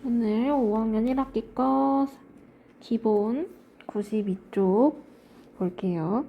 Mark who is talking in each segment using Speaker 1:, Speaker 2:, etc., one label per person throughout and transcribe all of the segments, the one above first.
Speaker 1: 오늘 5학년 1학기 거 기본 92쪽 볼게요.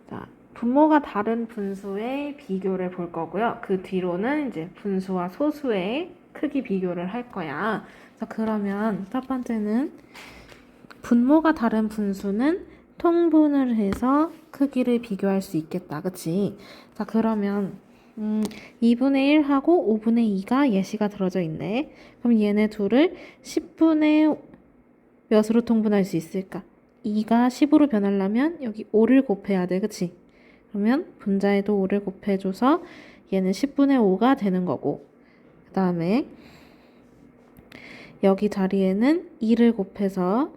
Speaker 1: 자, 분모가 다른 분수의 비교를 볼 거고요. 그 뒤로는 이제 분수와 소수의 크기 비교를 할 거야. 그러면 첫 번째는 분모가 다른 분수는 통분을 해서 크기를 비교할 수 있겠다. 그치? 자, 그러면 2분의 1하고 5분의 2가 예시가 들어져 있네. 그럼 얘네 둘을 10분의 몇으로 통분할 수 있을까? 2가 10으로 변하려면 여기 5를 곱해야 돼. 그치? 그러면 분자에도 5를 곱해줘서 얘는 10분의 5가 되는 거고, 그 다음에 여기 자리에는 2를 곱해서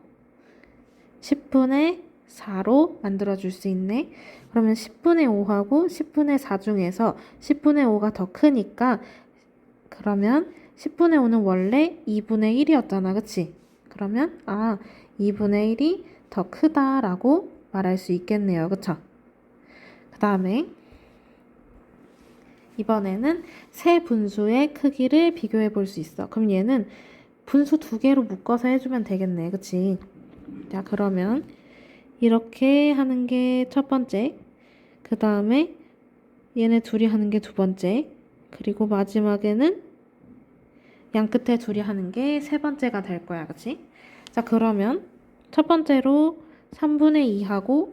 Speaker 1: 10분의 4로 만들어줄 수 있네. 그러면 10분의 5하고 10분의 4 중에서 10분의 5가 더 크니까, 그러면 10분의 5는 원래 2분의 1이었잖아. 그치? 그러면 2분의 1이 더 크다라고 말할 수 있겠네요. 그쵸? 그 다음에 이번에는 세 분수의 크기를 비교해 볼 수 있어. 그럼 얘는 분수 두 개로 묶어서 해주면 되겠네. 그치? 자, 그러면 이렇게 하는 게 첫 번째, 그 다음에 얘네 둘이 하는 게 두 번째, 그리고 마지막에는 양 끝에 둘이 하는 게 세 번째가 될 거야. 그치? 자, 그러면 첫 번째로 3분의 2하고,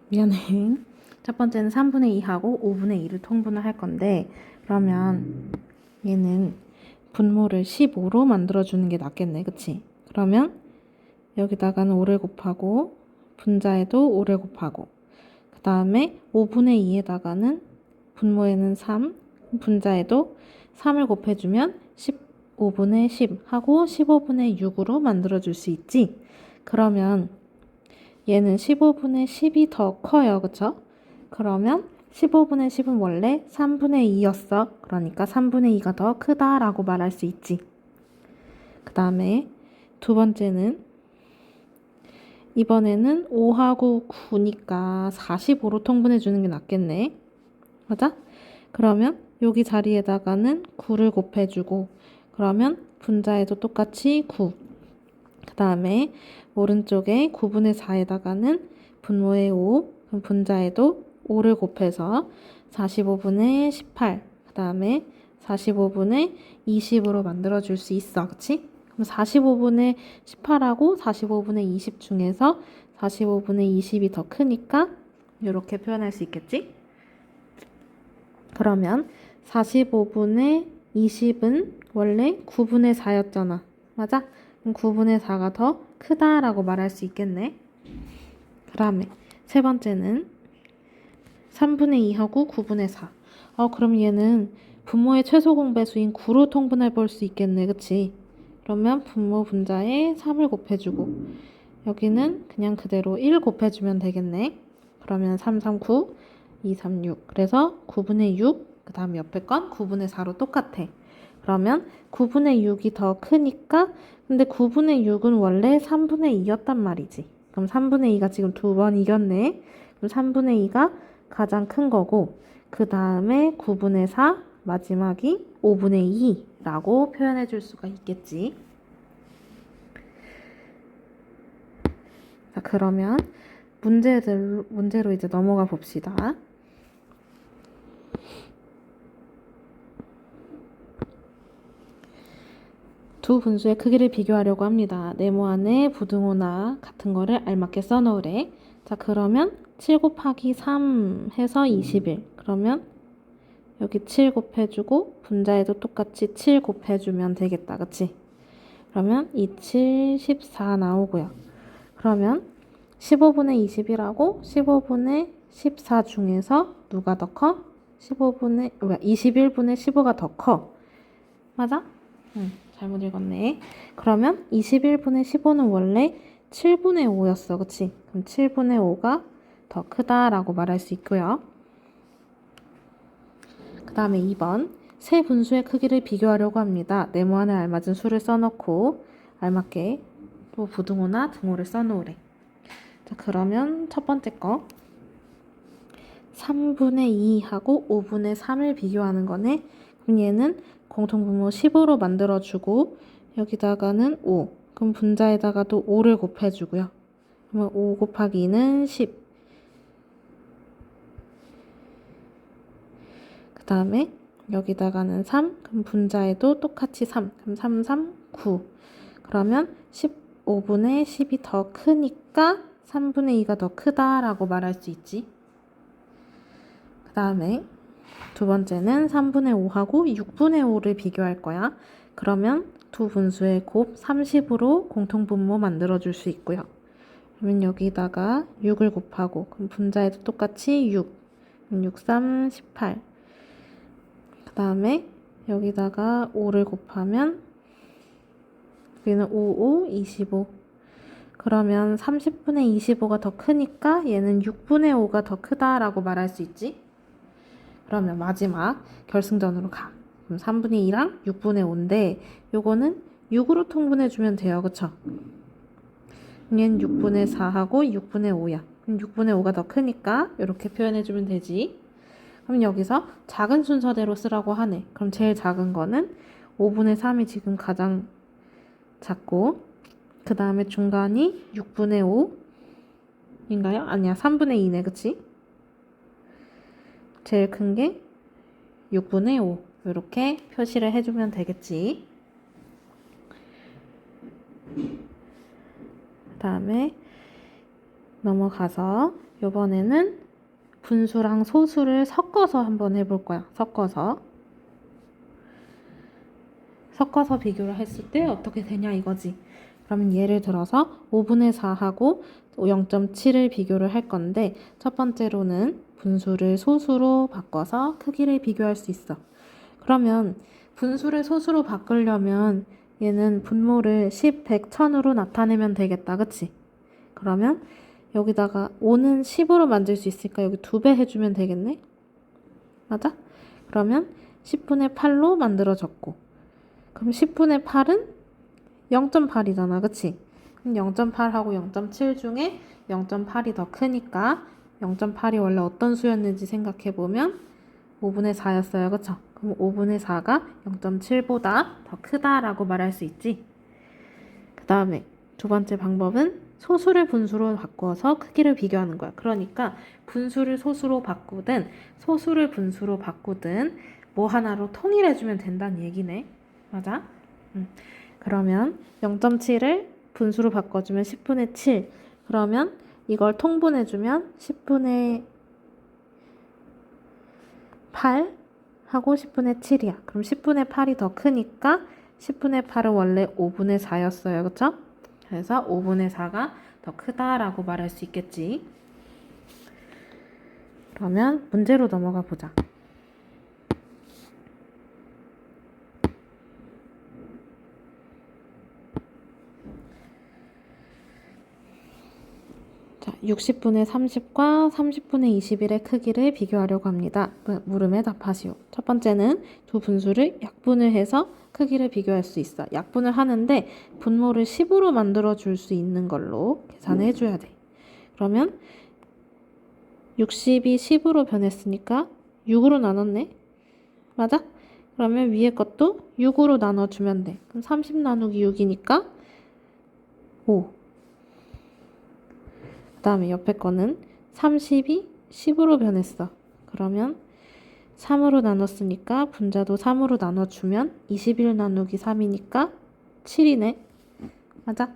Speaker 1: 미안해. 첫 번째는 3분의 2하고 5분의 2를 통분을 할 건데, 그러면 얘는 분모를 15로 만들어주는 게 낫겠네. 그치? 그러면 여기다가는 5를 곱하고, 분자에도 5를 곱하고, 그 다음에 5분의 2에다가는 분모에는 3, 분자에도 3을 곱해주면 15분의 10 하고 15분의 6으로 만들어줄 수 있지? 그러면 얘는 15분의 10이 더 커요. 그쵸? 그러면 15분의 10은 원래 3분의 2였어. 그러니까 3분의 2가 더 크다라고 말할 수 있지. 그 다음에 두 번째는 이번에는 5하고 9니까 45로 통분해 주는 게 낫겠네. 맞아? 그러면 여기 자리에다가는 9를 곱해주고, 그러면 분자에도 똑같이 9. 그 다음에 오른쪽에 9분의 4에다가는 분모에 5, 그럼 분자에도 5를 곱해서 45분의 18, 그 다음에 45분의 20으로 만들어줄 수 있어. 그치? 그럼 45분의 18하고 45분의 20 중에서 45분의 20이 더 크니까 이렇게 표현할 수 있겠지? 그러면 45분의 20은 원래 9분의 4였잖아. 맞아? 그럼 9분의 4가 더 크다라고 말할 수 있겠네. 그 다음에 세 번째는 3분의 2하고 9분의 4. 그럼 얘는 분모의 최소 공배수인 9로 통분해 볼 수 있겠네. 그치? 그러면 분모 분자에 3을 곱해주고, 여기는 그냥 그대로 1 곱해주면 되겠네. 그러면 3, 3, 9, 2, 3, 6. 그래서 9분의 6, 그 다음 옆에 건 9분의 4로 똑같아. 그러면 9분의 6이 더 크니까, 근데 9분의 6은 원래 3분의 2였단 말이지. 그럼 3분의 2가 지금 두 번 이겼네. 그럼 3분의 2가 가장 큰 거고, 그 다음에 9분의 4, 마지막이 5분의 2라고 표현해 줄 수가 있겠지. 자, 그러면 문제로 이제 넘어가 봅시다. 두 분수의 크기를 비교하려고 합니다. 네모 안에 부등호나 같은 거를 알맞게 써놓으래. 자, 그러면 7 곱하기 3 해서 21. 그러면 여기 7 곱해주고 분자에도 똑같이 7 곱해주면 되겠다. 그치? 그러면 2, 7, 14 나오고요. 그러면 15분의 21하고 15분의 14 중에서 누가 더 커? 21분의 15가 더 커. 맞아? 응, 잘못 읽었네. 그러면 21분의 15는 원래 7분의 5였어. 그치? 그럼 7분의 5가 더 크다라고 말할 수 있고요. 그 다음에 2번. 세 분수의 크기를 비교하려고 합니다. 네모 안에 알맞은 수를 써놓고 알맞게 또 부등호나 등호를 써놓으래. 자, 자, 그러면 첫 번째 거 3분의 2하고 5분의 3을 비교하는 거네. 그럼 얘는 공통분모 15로 만들어주고 여기다가는 5. 그럼 분자에다가도 5를 곱해주고요. 그러면 5 곱하기 2는 10. 그 다음에 여기다가는 3. 그럼 분자에도 똑같이 3. 그럼 3, 3, 9. 그러면 15분의 10이 더 크니까 3분의 2가 더 크다라고 말할 수 있지. 그 다음에 두 번째는 3분의 5하고 6분의 5를 비교할 거야. 그러면 두 분수의 곱 30으로 공통분모 만들어줄 수 있고요. 그러면 여기다가 6을 곱하고 그럼 분자에도 똑같이 6. 6, 3, 18. 그 다음에 여기다가 5를 곱하면 여기는 5, 5, 25. 그러면 30분의 25가 더 크니까 얘는 6분의 5가 더 크다라고 말할 수 있지. 그러면 마지막 결승전으로 가. 그럼 3분의 2랑 6분의 5인데 요거는 6으로 통분해주면 돼요. 그쵸? 얘는 6분의 4하고 6분의 5야. 그럼 6분의 5가 더 크니까 이렇게 표현해주면 되지. 그럼 여기서 작은 순서대로 쓰라고 하네. 그럼 제일 작은 거는 5분의 3이 지금 가장 작고 그 다음에 중간이 6분의 5인가요? 아니야, 3분의 2네. 그치? 제일 큰 게 6분의 5 이렇게 표시를 해주면 되겠지. 그 다음에 넘어가서 이번에는 분수랑 소수를 섞어서 한번 해볼 거야. 섞어서 비교를 했을 때 어떻게 되냐 이거지. 그러면 예를 들어서 5분의 4하고 0.7을 비교를 할 건데 첫 번째로는 분수를 소수로 바꿔서 크기를 비교할 수 있어. 그러면 분수를 소수로 바꾸려면 얘는 분모를 10, 100, 1000으로 나타내면 되겠다. 그치? 그러면 여기다가 5는 10으로 만들 수 있으니까 여기 2배 해주면 되겠네? 맞아? 그러면 10분의 8로 만들어졌고 그럼 10분의 8은 0.8이잖아. 그치? 그럼 0.8하고 0.7 중에 0.8이 더 크니까 0.8이 원래 어떤 수였는지 생각해보면 5분의 4였어요. 그쵸? 그럼 5분의 4가 0.7보다 더 크다라고 말할 수 있지. 그 다음에 두 번째 방법은 소수를 분수로 바꿔서 크기를 비교하는 거야. 그러니까 분수를 소수로 바꾸든 소수를 분수로 바꾸든 뭐 하나로 통일해주면 된다는 얘기네. 맞아? 그러면 0.7을 분수로 바꿔주면 10분의 7. 그러면 이걸 통분해주면 10분의 8 하고 10분의 7이야. 그럼 10분의 8이 더 크니까 10분의 8은 원래 5분의 4였어요. 그쵸? 그래서 5분의 4가 더 크다라고 말할 수 있겠지. 그러면 문제로 넘어가 보자. 자, 60분의 30과 30분의 21의 크기를 비교하려고 합니다. 물음에 답하시오. 첫 번째는 두 분수를 약분을 해서 크기를 비교할 수 있어. 약분을 하는데 분모를 10으로 만들어 줄 수 있는 걸로 계산을 해줘야 돼. 그러면 60이 10으로 변했으니까 6으로 나눴네. 맞아? 그러면 위에 것도 6으로 나눠주면 돼. 그럼 30 나누기 6이니까 5. 그 다음에 옆에 거는 30이 10으로 변했어. 그러면 3으로 나눴으니까 분자도 3으로 나눠주면 21 나누기 3이니까 7이네. 맞아?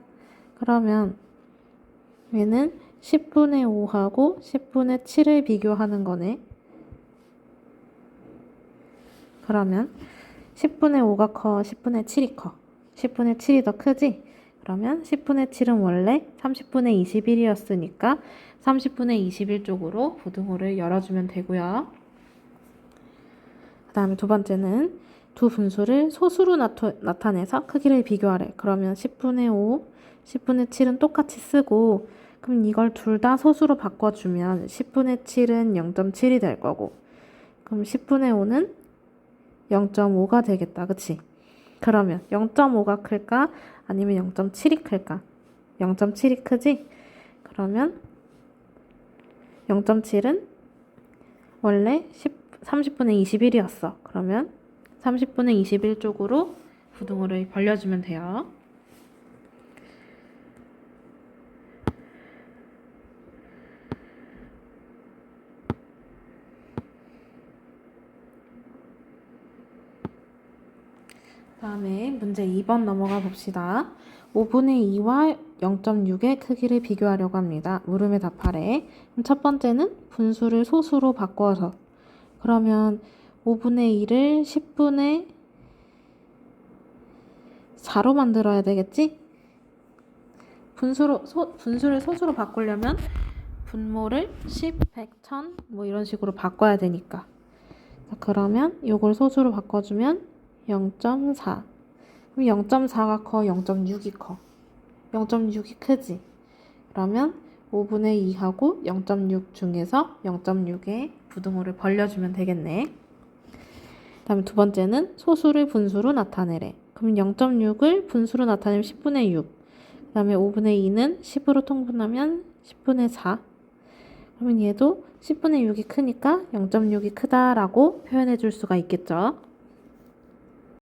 Speaker 1: 그러면 얘는 10분의 5하고 10분의 7을 비교하는 거네. 그러면 10분의 5가 커, 10분의 7이 커. 10분의 7이 더 크지? 그러면 10분의 7은 원래 30분의 21이었으니까 30분의 21 쪽으로 부등호를 열어주면 되고요. 그 다음에 두 번째는 두 분수를 소수로 나타내서 크기를 비교하래. 그러면 10분의 5, 10분의 7은 똑같이 쓰고 그럼 이걸 둘 다 소수로 바꿔주면 10분의 7은 0.7이 될 거고 그럼 10분의 5는 0.5가 되겠다. 그치? 그러면 0.5가 클까? 아니면 0.7이 클까? 0.7이 크지? 그러면 0.7은 원래 30분의 21이었어. 그러면 30분의 21 쪽으로 부등호를 벌려주면 돼요. 다음에 문제 2번 넘어가 봅시다. 5분의 2와 0.6의 크기를 비교하려고 합니다. 물음에 답하래. 그럼 첫 번째는 분수를 소수로 바꿔서, 그러면 5분의 2를 10분의 4로 만들어야 되겠지? 분수를 소수로 바꾸려면 분모를 10, 100, 1000 뭐 이런 식으로 바꿔야 되니까. 자, 그러면 이걸 소수로 바꿔주면 0.4. 그럼 0.4가 커, 0.6이 커? 0.6이 크지? 그러면 5분의 2하고 0.6 중에서 0.6의 부등호를 벌려주면 되겠네. 다음에 두 번째는 소수를 분수로 나타내래. 그럼 0.6을 분수로 나타내면 10분의 6. 그 다음에 5분의 2는 10으로 통분하면 10분의 4. 그러면 얘도 10분의 6이 크니까 0.6이 크다라고 표현해 줄 수가 있겠죠.